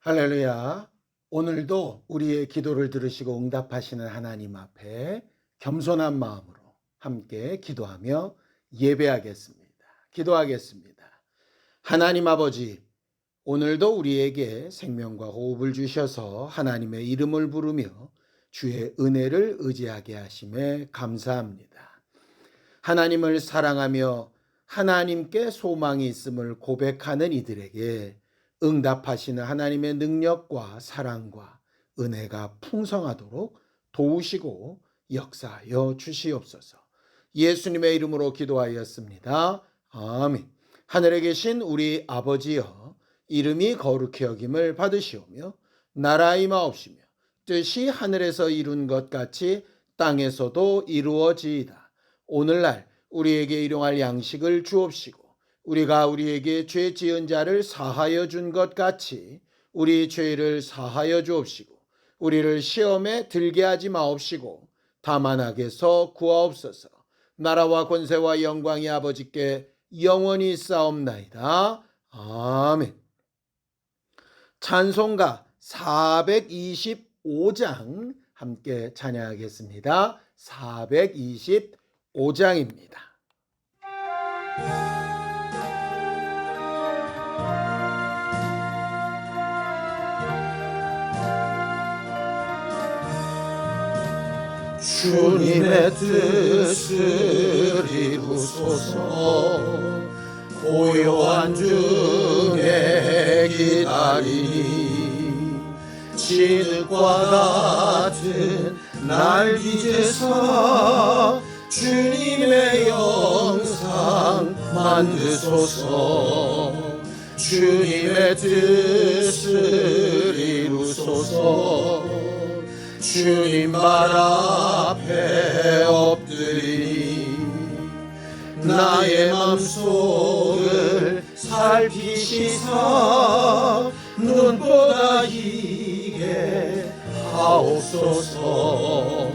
할렐루야. 오늘도 우리의 기도를 들으시고 응답하시는 하나님 앞에 겸손한 마음으로 함께 기도하며 예배하겠습니다. 기도하겠습니다. 하나님 아버지, 오늘도 우리에게 생명과 호흡을 주셔서 하나님의 이름을 부르며 주의 은혜를 의지하게 하심에 감사합니다. 하나님을 사랑하며 하나님께 소망이 있음을 고백하는 이들에게 응답하시는 하나님의 능력과 사랑과 은혜가 풍성하도록 도우시고 역사하여 주시옵소서. 예수님의 이름으로 기도하였습니다. 아멘. 하늘에 계신 우리 아버지여, 이름이 거룩히 여김을 받으시오며 나라 임하옵시며 뜻이 하늘에서 이룬 것 같이 땅에서도 이루어지이다. 오늘날 우리에게 일용할 양식을 주옵시고 우리가 우리에게 죄 지은 자를 사하여 준 것 같이 우리 죄를 사하여 주옵시고 우리를 시험에 들게 하지 마옵시고 다만 악에서 구하옵소서. 나라와 권세와 영광이 아버지께 영원히 있사옵나이다. 아멘. 찬송가 425장 함께 찬양하겠습니다. 425장입니다. 주님의 뜻을 이루소서. 고요한 중에 기다리니 진흙과 같은 날 빚으사 주님의 영상 만드소서. 주님의 뜻을 이루소서. 주님 발 앞에 엎드리니 나의 맘속을 살피시사 눈보다 이게 하옵소서.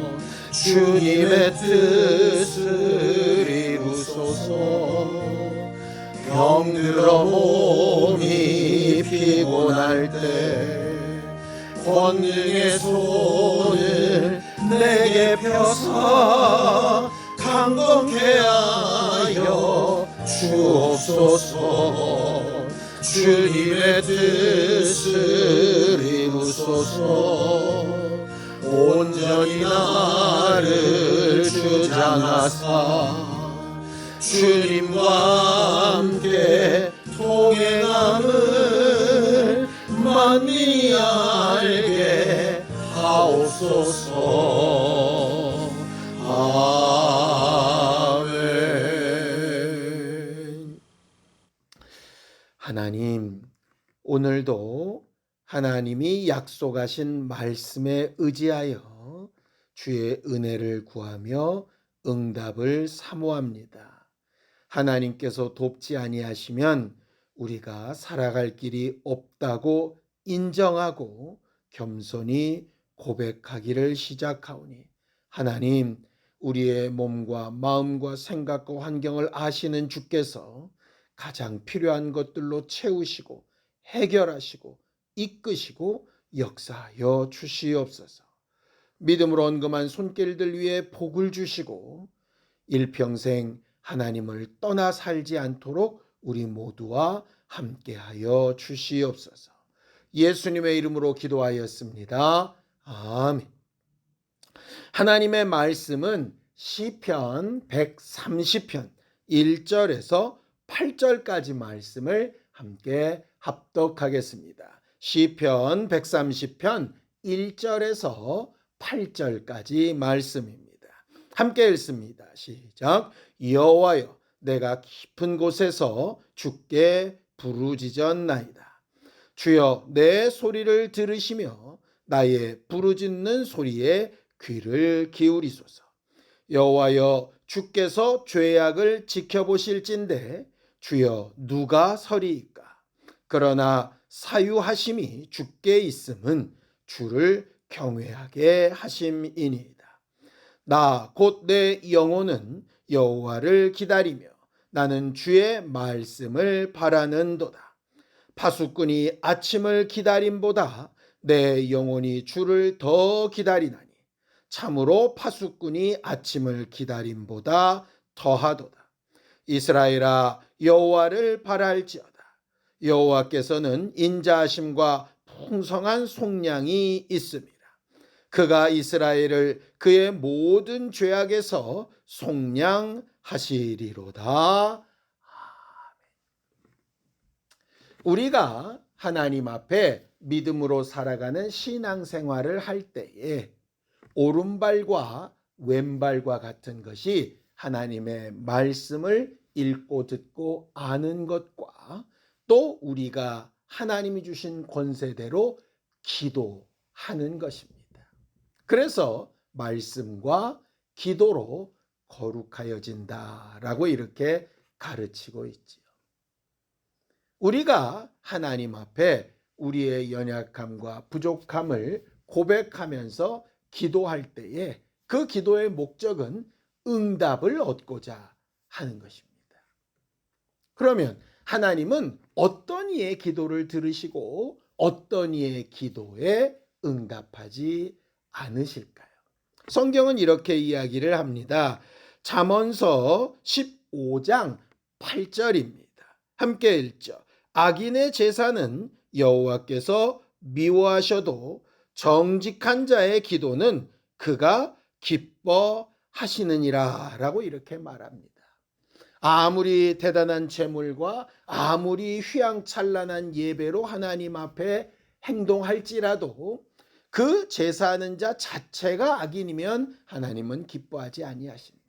주님의 뜻을 이루소서. 병들어 몸이 피곤할 때 권능의 손을 내게 펴사 강건케 하여 주옵소서. 주님의 뜻을 이루소서. 온전히 나를 주장하사 주님과 함께 통행함을 만민이 알게 하옵소서. 아멘. 하나님, 오늘도 하나님이 약속하신 말씀에 의지하여 주의 은혜를 구하며 응답을 사모합니다. 하나님께서 돕지 아니하시면 우리가 살아갈 길이 없다고 인정하고 겸손히 고백하기를 시작하오니, 하나님, 우리의 몸과 마음과 생각과 환경을 아시는 주께서 가장 필요한 것들로 채우시고 해결하시고 이끄시고 역사하여 주시옵소서. 믿음으로 언금한 손길들 위에 복을 주시고 일평생 하나님을 떠나 살지 않도록 우리 모두와 함께하여 주시옵소서. 예수님의 이름으로 기도하였습니다. 아멘. 하나님의 말씀은 시편 130편 1절에서 8절까지 말씀을 함께 합독하겠습니다. 시편 130편 1절에서 8절까지 말씀입니다. 함께 읽습니다. 시작. 여호와여, 내가 깊은 곳에서 주께 부르짖었나이다. 주여, 내 소리를 들으시며 나의 부르짖는 소리에 귀를 기울이소서. 여호와여, 주께서 죄악을 지켜보실진대 주여, 누가 서리이까? 그러나 사유하심이 주께 있음은 주를 경외하게 하심이니이다. 나 곧 내 영혼은 여호와를 기다리며 나는 주의 말씀을 바라는도다. 파수꾼이 아침을 기다림보다 내 영혼이 주를 더 기다리나니 참으로 파수꾼이 아침을 기다림보다 더하도다. 이스라엘아 여호와를 바랄지어다. 여호와께서는 인자하심과 풍성한 속량이 있습니다. 그가 이스라엘을 그의 모든 죄악에서 속량하시리로다. 우리가 하나님 앞에 믿음으로 살아가는 신앙생활을 할 때에 오른발과 왼발과 같은 것이 하나님의 말씀을 읽고 듣고 아는 것과 또 우리가 하나님이 주신 권세대로 기도하는 것입니다. 그래서 말씀과 기도로 거룩하여진다라고 이렇게 가르치고 있지요. 우리가 하나님 앞에 우리의 연약함과 부족함을 고백하면서 기도할 때에 그 기도의 목적은 응답을 얻고자 하는 것입니다. 그러면 하나님은 어떤 이의 기도를 들으시고 어떤 이의 기도에 응답하지 않으실까요? 성경은 이렇게 이야기를 합니다. 잠언서 15장 8절입니다. 함께 읽죠. 악인의 제사는 여호와께서 미워하셔도 정직한 자의 기도는 그가 기뻐하시느니라 라고 이렇게 말합니다. 아무리 대단한 제물과 아무리 휘황찬란한 예배로 하나님 앞에 행동할지라도 그 제사하는 자 자체가 악인이면 하나님은 기뻐하지 아니하신다.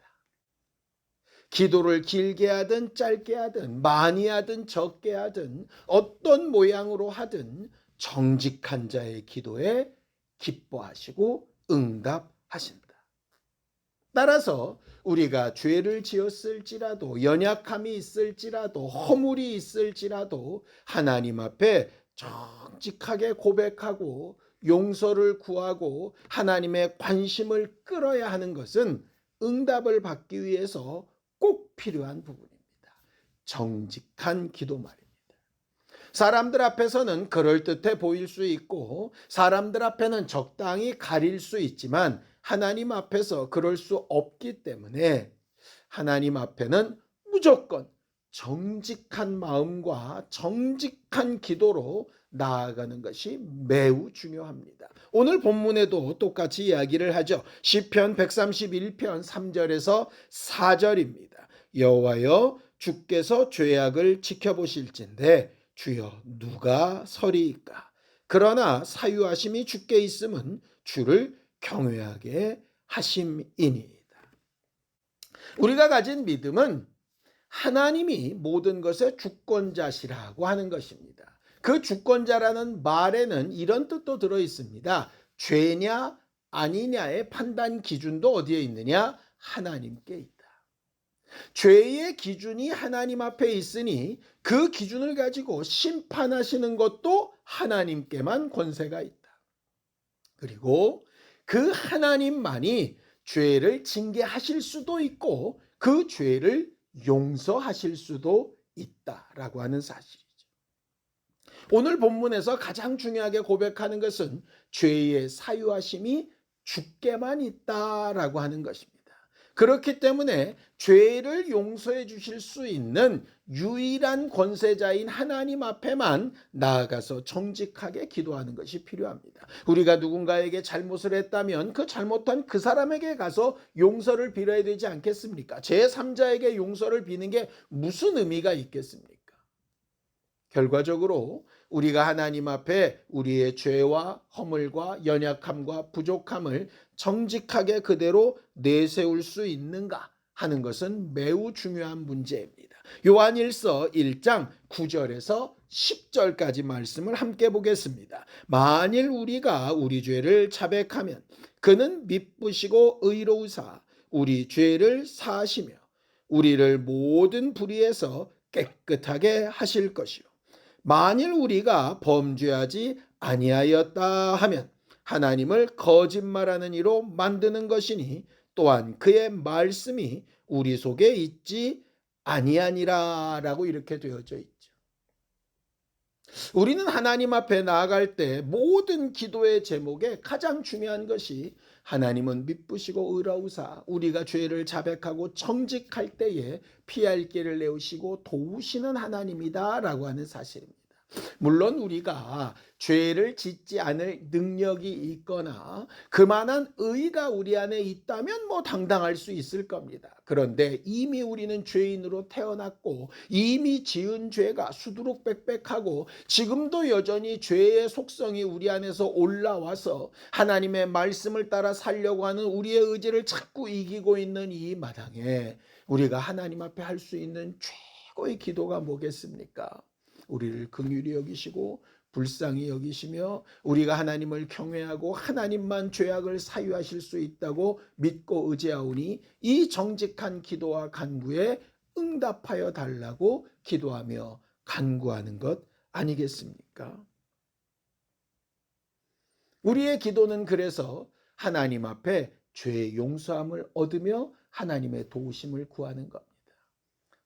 기도를 길게 하든 짧게 하든 많이 하든 적게 하든 어떤 모양으로 하든 정직한 자의 기도에 기뻐하시고 응답하신다. 따라서 우리가 죄를 지었을지라도 연약함이 있을지라도 허물이 있을지라도 하나님 앞에 정직하게 고백하고 용서를 구하고 하나님의 관심을 끌어야 하는 것은 응답을 받기 위해서 꼭 필요한 부분입니다. 정직한 기도 말입니다. 사람들 앞에서는 그럴듯해 보일 수 있고 사람들 앞에는 적당히 가릴 수 있지만 하나님 앞에서 그럴 수 없기 때문에 하나님 앞에는 무조건 정직한 마음과 정직한 기도로 나아가는 것이 매우 중요합니다. 오늘 본문에도 똑같이 이야기를 하죠. 시편 131편 3절에서 4절입니다. 여호와여 주께서 죄악을 지켜보실진대 주여 누가 서리이까. 그러나 사유하심이 주께 있음은 주를 경외하게 하심이니이다. 우리가 가진 믿음은 하나님이 모든 것의 주권자시라고 하는 것입니다. 그 주권자라는 말에는 이런 뜻도 들어 있습니다. 죄냐 아니냐의 판단 기준도 어디에 있느냐? 하나님께 있다. 죄의 기준이 하나님 앞에 있으니 그 기준을 가지고 심판하시는 것도 하나님께만 권세가 있다. 그리고 그 하나님만이 죄를 징계하실 수도 있고 그 죄를 용서하실 수도 있다라고 하는 사실이죠. 오늘 본문에서 가장 중요하게 고백하는 것은 죄의 사유하심이 주께만 있다라고 하는 것입니다. 그렇기 때문에 죄를 용서해 주실 수 있는 유일한 권세자인 하나님 앞에만 나아가서 정직하게 기도하는 것이 필요합니다. 우리가 누군가에게 잘못을 했다면 그 잘못한 그 사람에게 가서 용서를 빌어야 되지 않겠습니까? 제3자에게 용서를 비는 게 무슨 의미가 있겠습니까? 결과적으로 우리가 하나님 앞에 우리의 죄와 허물과 연약함과 부족함을 정직하게 그대로 내세울 수 있는가 하는 것은 매우 중요한 문제입니다. 요한일서 1장 9절에서 10절까지 말씀을 함께 보겠습니다. 만일 우리가 우리 죄를 자백하면 그는 미쁘시고 의로우사 우리 죄를 사하시며 우리를 모든 불의에서 깨끗하게 하실 것이요 만일 우리가 범죄하지 아니하였다 하면 하나님을 거짓말하는 이로 만드는 것이니 또한 그의 말씀이 우리 속에 있지 아니하니라 라고 이렇게 되어져 있죠. 우리는 하나님 앞에 나아갈 때 모든 기도의 제목에 가장 중요한 것이 하나님은 미쁘시고 의로우사 우리가 죄를 자백하고 정직할 때에 피할 길을 내우시고 도우시는 하나님이다라고 하는 사실입니다. 물론 우리가 죄를 짓지 않을 능력이 있거나 그만한 의가 우리 안에 있다면 당당할 수 있을 겁니다. 그런데 이미 우리는 죄인으로 태어났고 이미 지은 죄가 수두룩빽빽하고 지금도 여전히 죄의 속성이 우리 안에서 올라와서 하나님의 말씀을 따라 살려고 하는 우리의 의지를 자꾸 이기고 있는 이 마당에 우리가 하나님 앞에 할 수 있는 최고의 기도가 뭐겠습니까? 우리를 긍휼히 여기시고 불쌍히 여기시며 우리가 하나님을 경외하고 하나님만 죄악을 사유하실 수 있다고 믿고 의지하오니 이 정직한 기도와 간구에 응답하여 달라고 기도하며 간구하는 것 아니겠습니까? 우리의 기도는 그래서 하나님 앞에 죄의 용서함을 얻으며 하나님의 도우심을 구하는 겁니다.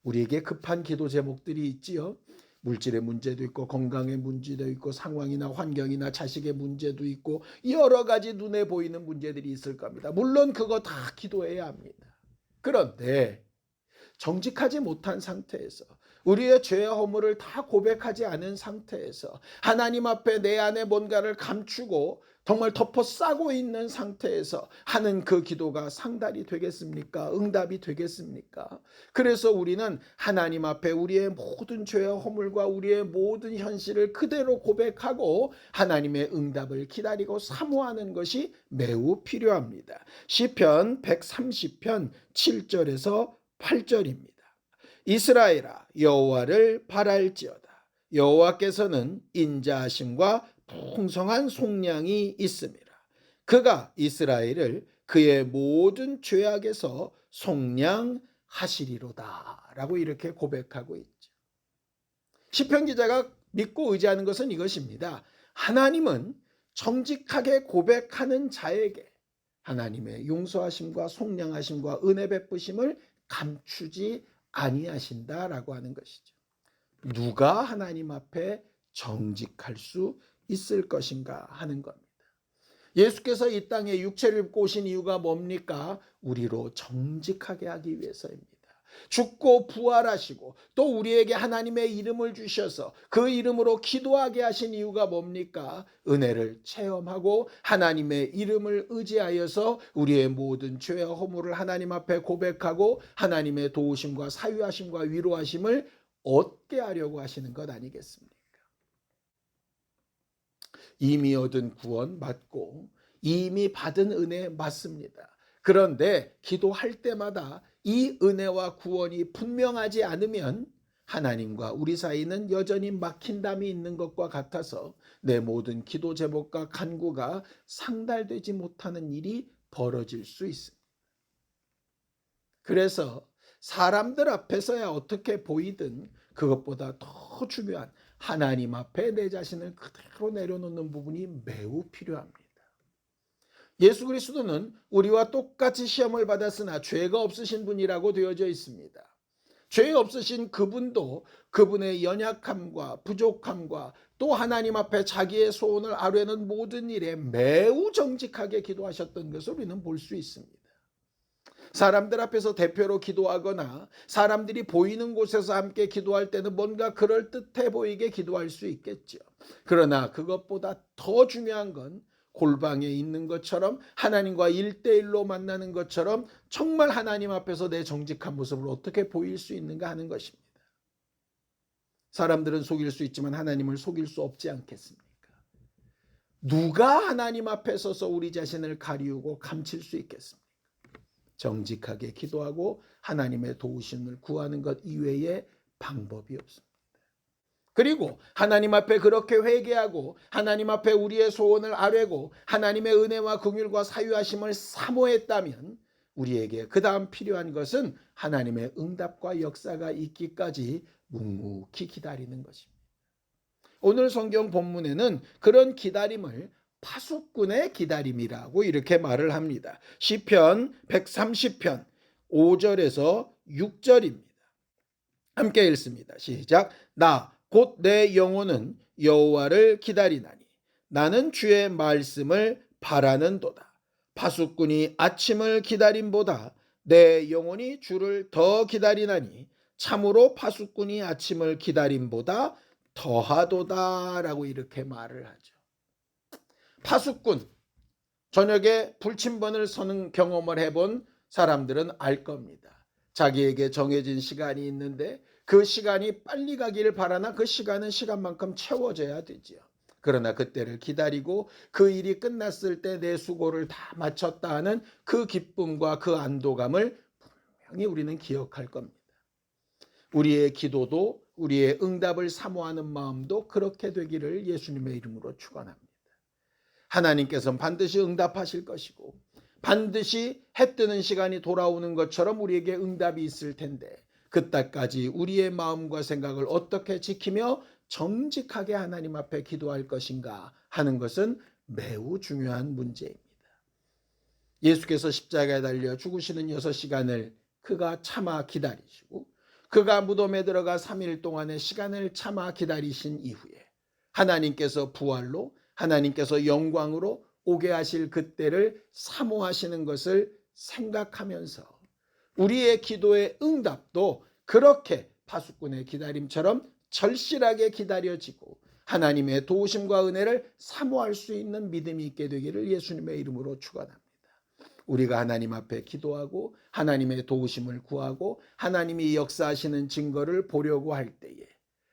우리에게 급한 기도 제목들이 있지요. 물질의 문제도 있고 건강의 문제도 있고 상황이나 환경이나 자식의 문제도 있고 여러 가지 눈에 보이는 문제들이 있을 겁니다. 물론 그거 다 기도해야 합니다. 그런데 정직하지 못한 상태에서 우리의 죄와 허물을 다 고백하지 않은 상태에서 하나님 앞에 내 안에 뭔가를 감추고 정말 덮어 싸고 있는 상태에서 하는 그 기도가 상달이 되겠습니까? 응답이 되겠습니까? 그래서 우리는 하나님 앞에 우리의 모든 죄와 허물과 우리의 모든 현실을 그대로 고백하고 하나님의 응답을 기다리고 사모하는 것이 매우 필요합니다. 시편 130편 7절에서 8절입니다. 이스라엘아 여호와를 바랄지어다. 여호와께서는 인자하심과 풍성한 속량이 있음이라. 그가 이스라엘을 그의 모든 죄악에서 속량하시리로다 라고 이렇게 고백하고 있죠. 시편 기자가 믿고 의지하는 것은 이것입니다. 하나님은 정직하게 고백하는 자에게 하나님의 용서하심과 속량하심과 은혜 베푸심을 감추지 아니하신다라고 하는 것이죠. 누가 하나님 앞에 정직할 수 있을 것인가 하는 겁니다. 예수께서 이 땅에 육체를 입고 오신 이유가 뭡니까? 우리로 정직하게 하기 위해서입니다. 죽고 부활하시고 또 우리에게 하나님의 이름을 주셔서 그 이름으로 기도하게 하신 이유가 뭡니까? 은혜를 체험하고 하나님의 이름을 의지하여서 우리의 모든 죄와 허물을 하나님 앞에 고백하고 하나님의 도우심과 사유하심과 위로하심을 얻게 하려고 하시는 것 아니겠습니까? 이미 얻은 구원 맞고 이미 받은 은혜 맞습니다. 그런데 기도할 때마다 이 은혜와 구원이 분명하지 않으면 하나님과 우리 사이는 여전히 막힌 담이 있는 것과 같아서 내 모든 기도 제목과 간구가 상달되지 못하는 일이 벌어질 수 있습니다. 그래서 사람들 앞에서야 어떻게 보이든 그것보다 더 중요한 하나님 앞에 내 자신을 그대로 내려놓는 부분이 매우 필요합니다. 예수 그리스도는 우리와 똑같이 시험을 받았으나 죄가 없으신 분이라고 되어져 있습니다. 죄 없으신 그분도 그분의 연약함과 부족함과 또 하나님 앞에 자기의 소원을 아뢰는 모든 일에 매우 정직하게 기도하셨던 것을 우리는 볼 수 있습니다. 사람들 앞에서 대표로 기도하거나 사람들이 보이는 곳에서 함께 기도할 때는 뭔가 그럴듯해 보이게 기도할 수 있겠죠. 그러나 그것보다 더 중요한 건 골방에 있는 것처럼 하나님과 1대1로 만나는 것처럼 정말 하나님 앞에서 내 정직한 모습을 어떻게 보일 수 있는가 하는 것입니다. 사람들은 속일 수 있지만 하나님을 속일 수 없지 않겠습니까? 누가 하나님 앞에 서서 우리 자신을 가리우고 감칠 수 있겠습니까? 정직하게 기도하고 하나님의 도우심을 구하는 것 이외에 방법이 없습니다. 그리고 하나님 앞에 그렇게 회개하고 하나님 앞에 우리의 소원을 아뢰고 하나님의 은혜와 긍휼과 사유하심을 사모했다면 우리에게 그 다음 필요한 것은 하나님의 응답과 역사가 있기까지 묵묵히 기다리는 것입니다. 오늘 성경 본문에는 그런 기다림을 파수꾼의 기다림이라고 이렇게 말을 합니다. 시편 130편 5절에서 6절입니다. 함께 읽습니다. 시작. 나 곧 내 영혼은 여호와를 기다리나니 나는 주의 말씀을 바라는도다. 파수꾼이 아침을 기다림보다 내 영혼이 주를 더 기다리나니 참으로 파수꾼이 아침을 기다림보다 더하도다 라고 이렇게 말을 하죠. 파수꾼, 저녁에 불침번을 서는 경험을 해본 사람들은 알 겁니다. 자기에게 정해진 시간이 있는데 그 시간이 빨리 가기를 바라나 그 시간은 시간만큼 채워져야 되지요. 그러나 그때를 기다리고 그 일이 끝났을 때 내 수고를 다 마쳤다 하는 그 기쁨과 그 안도감을 분명히 우리는 기억할 겁니다. 우리의 기도도 우리의 응답을 사모하는 마음도 그렇게 되기를 예수님의 이름으로 축원합니다. 하나님께서는 반드시 응답하실 것이고 반드시 해 뜨는 시간이 돌아오는 것처럼 우리에게 응답이 있을 텐데 그때까지 우리의 마음과 생각을 어떻게 지키며 정직하게 하나님 앞에 기도할 것인가 하는 것은 매우 중요한 문제입니다. 예수께서 십자가에 달려 죽으시는 6시간을 그가 참아 기다리시고 그가 무덤에 들어가 3일 동안의 시간을 참아 기다리신 이후에 하나님께서 부활로 하나님께서 영광으로 오게 하실 그때를 사모하시는 것을 생각하면서 우리의 기도의 응답도 그렇게 파수꾼의 기다림처럼 절실하게 기다려지고 하나님의 도우심과 은혜를 사모할 수 있는 믿음이 있게 되기를 예수님의 이름으로 축원합니다. 우리가 하나님 앞에 기도하고 하나님의 도우심을 구하고 하나님이 역사하시는 증거를 보려고 할 때에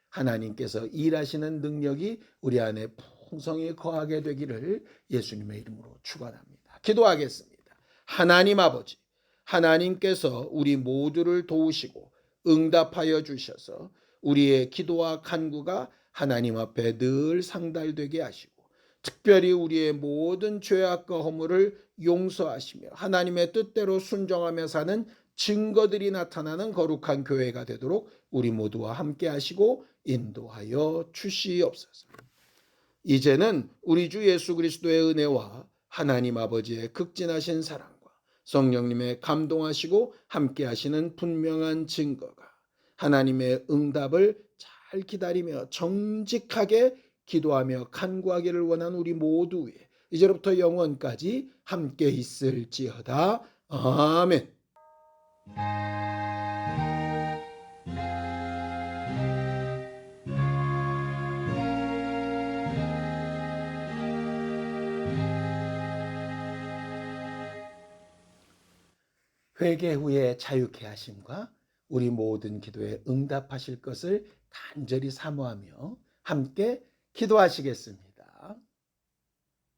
하나님께서 일하시는 능력이 우리 안에 풍성히 거하게 되기를 예수님의 이름으로 축원합니다. 기도하겠습니다. 하나님 아버지, 하나님께서 우리 모두를 도우시고 응답하여 주셔서 우리의 기도와 간구가 하나님 앞에 늘 상달되게 하시고 특별히 우리의 모든 죄악과 허물을 용서하시며 하나님의 뜻대로 순종하며 사는 증거들이 나타나는 거룩한 교회가 되도록 우리 모두와 함께 하시고 인도하여 주시옵소서. 이제는 우리 주 예수 그리스도의 은혜와 하나님 아버지의 극진하신 사랑과 성령님의 감동하시고 함께 하시는 분명한 증거가 하나님의 응답을 잘 기다리며 정직하게 기도하며 간구하기를 원하는 우리 모두 위에 이제로부터 영원까지 함께 있을지어다. 아멘. 회개 후에 자유케 하심과 우리 모든 기도에 응답하실 것을 간절히 사모하며 함께 기도하시겠습니다.